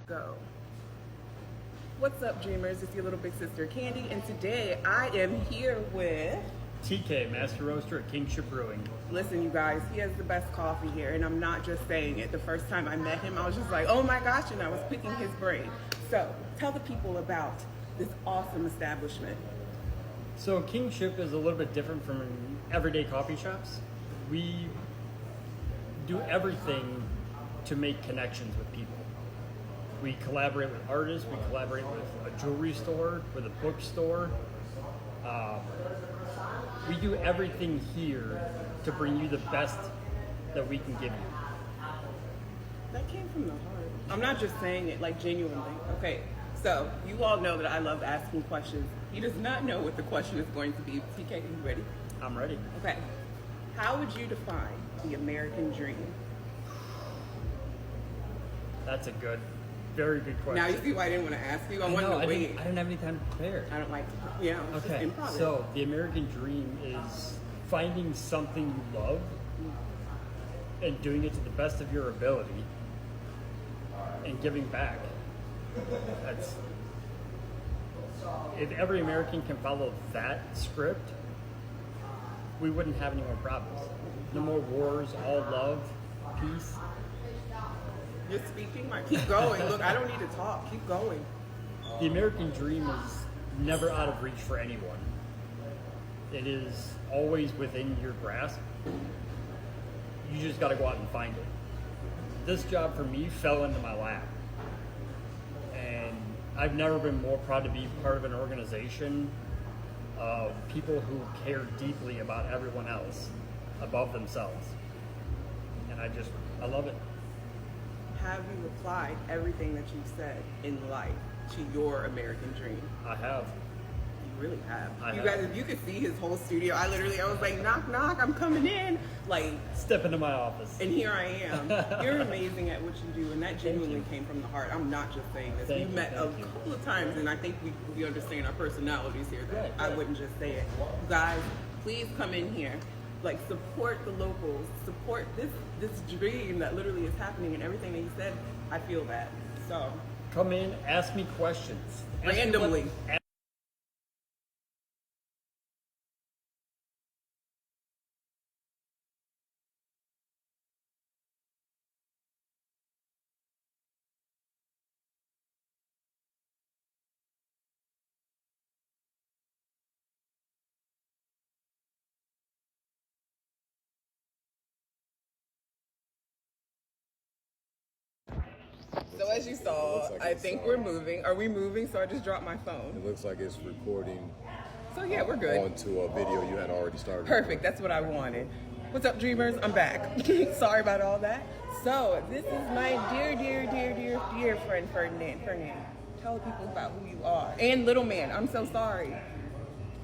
Go. What's up, dreamers? It's your little big sister Candy, and today I am here with TK, Master Roaster at Kingship Brewing. Listen, you guys, he has the best coffee here, and I'm not just saying it. The first time I met him, I was just like, oh my gosh, and I was picking his brain. So, tell the people about this awesome establishment. So Kingship is a little bit different from everyday coffee shops. We do everything to make connections with people. We collaborate with artists, we collaborate with a jewelry store, with a bookstore. We do everything here to bring you the best that we can give you. That came from the heart. I'm not just saying it, like, genuinely. Okay, so you all know that I love asking questions. He does not know what the question is going to be. TK, are you ready? I'm ready. Okay. How would you define the American dream? That's a very good question. Now you see why I didn't want to ask you. I wanted to wait. I didn't have any time to prepare. I don't like to, it's Okay, just improv. so the American dream is finding something you love and doing it to the best of your ability and giving back. That's if every American can follow that script, we wouldn't have any more problems. No more wars, all love, peace. You're speaking my. Keep going. Look, I don't need to talk. Keep going. The American dream is never out of reach for anyone. It is always within your grasp. You just got to go out and find it. This job for me fell into my lap. And I've never been more proud to be part of an organization of people who care deeply about everyone else above themselves. And I love it. Have you applied everything that you've said in life to your American dream? I have. You really have. I You have. guys, if you could see his whole studio, I was like, knock, knock, I'm coming in. Like, Step into my office. and here I am. You're amazing at what you do, and that genuinely came from the heart. I'm not just saying this. Thank We you, met thank a you. couple of times, and I think we understand our personalities here. That Right, I right. wouldn't just say it. You guys, please come in here. Like, support the locals. Support this dream that literally is happening, and everything that you said, I feel that. So, Come in, ask me questions. Ask me randomly. what- So as you saw, looks like I it's, think we're moving. Are we moving? So I just dropped my phone. It looks like it's recording So yeah, we're good. onto a video you had already started. Perfect. That's what I wanted. What's up, dreamers? I'm back. Sorry about all that. So this is my dear friend Ferdinand. Ferdinand, tell the people about who you are. And little man, I'm so sorry.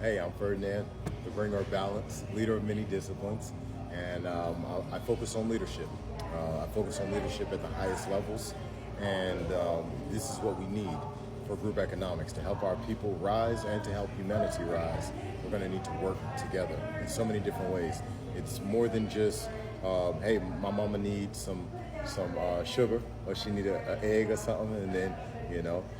Hey, I'm Ferdinand, the bringer of balance, leader of many disciplines, and I focus on leadership. I focus on leadership at the highest levels, and this is what we need for group economics, to help our people rise and to help humanity rise. We're going to need to work together in so many different ways. It's more than just, hey, my mama needs some sugar, or she need an egg or something, and then,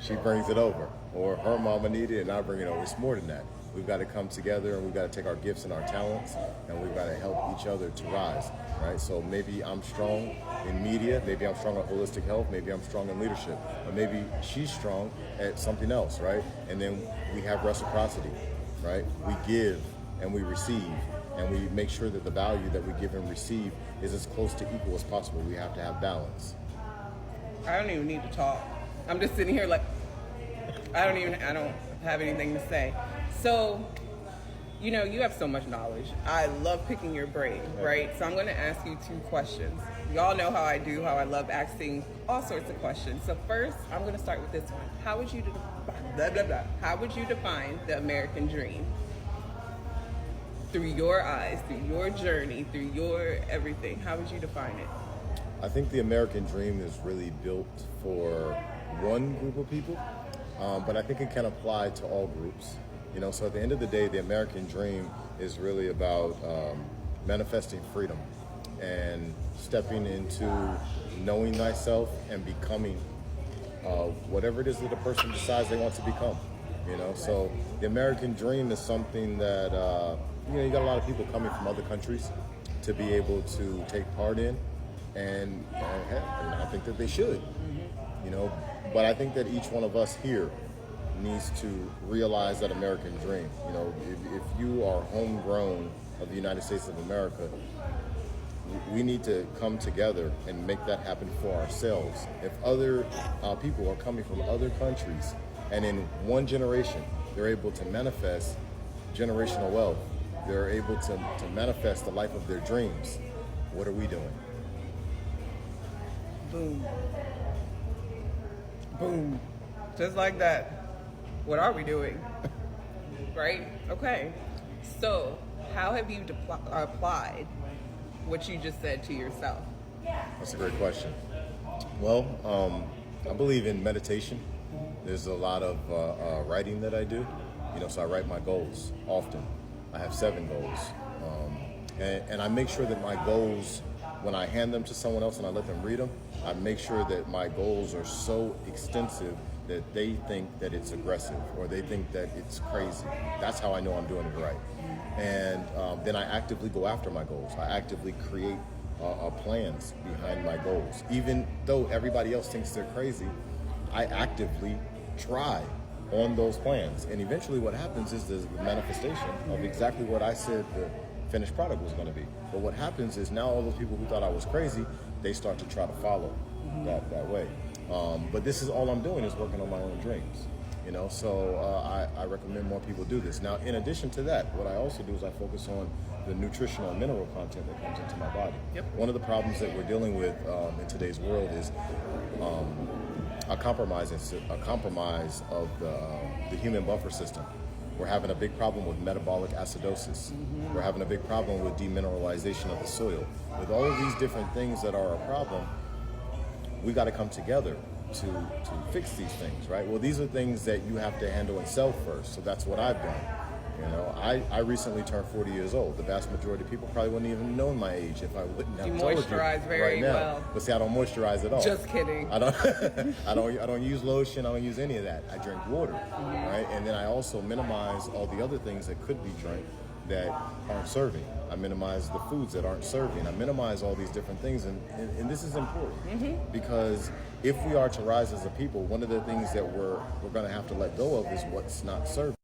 she brings it over. Or her mama needed it, and I bring it over. It's more than that. We've got to come together, and we've got to take our gifts and our talents, and we've got to help each other to rise, right? So maybe I'm strong in media, maybe I'm strong at holistic health, maybe I'm strong in leadership, or maybe she's strong at something else, right? And then we have reciprocity, right? We give and we receive, and we make sure that the value that we give and receive is as close to equal as possible. We have to have balance. I don't even need to talk. I'm just sitting here like, I don't have anything to say. So, you have so much knowledge. I love picking your brain, right? So I'm going to ask you 2 questions. Y'all know how I love asking all sorts of questions. So first, I'm going to start with this one. How would you How would you define the American dream? Through your eyes, through your journey, through your everything. How would you define it? I think the American dream is really built for one group of people, but I think it can apply to all groups. So at the end of the day, the American dream is really about manifesting freedom and stepping into knowing thyself and becoming of whatever it is that a person decides they want to become. You know, so the American dream is something that you got a lot of people coming from other countries to be able to take part in, and I think that they should. You know, but I think that each one of us here needs to realize that American dream. You know, if you are homegrown of the United States of America, we need to come together and make that happen for ourselves. If other people are coming from other countries and in one generation they're able to manifest generational wealth, they're able to manifest the life of their dreams, what are we doing? Boom. Boom. Just like that. What are we doing? Right? Okay. So, how have you applied what you just said to yourself? That's a great question. Well, I believe in meditation. There's a lot of writing that I do. You know, so I write my goals often. I have 7 goals. And I make sure that my goals, when I hand them to someone else and I let them read them, I make sure that my goals are so extensive that they think that it's aggressive or they think that it's crazy. That's how I know I'm doing it right. And then I actively go after my goals. I actively create plans behind my goals. Even though everybody else thinks they're crazy, I actively try on those plans. And eventually what happens is the manifestation of exactly what I said the finished product was going to be. But what happens is now all those people who thought I was crazy, they start to try to follow that way. But this is all I'm doing is working on my own dreams. You know, so I recommend more people do this. Now, in addition to that, what I also do is I focus on the nutritional and mineral content that comes into my body. Yep. One of the problems that we're dealing with in today's world is a compromise of the human buffer system. We're having a big problem with metabolic acidosis. We're having a big problem with demineralization of the soil. With all of these different things that are a problem, we got to come together to fix these things, right? Well, these are things that you have to handle and self first. So that's what I've done. You know, I recently turned 40 years old. The vast majority of people probably wouldn't even know my age if I wouldn't have You told you moisturize very right now. well. But see, I don't moisturize at all. Just kidding. I don't. I don't use lotion. I don't use any of that. I drink water, right? And then I also minimize all the other things that could be drank that aren't serving. I minimize the foods that aren't serving. I minimize all these different things, and this is important because if we are to rise as a people, one of the things that we're going to have to let go of is what's not serving.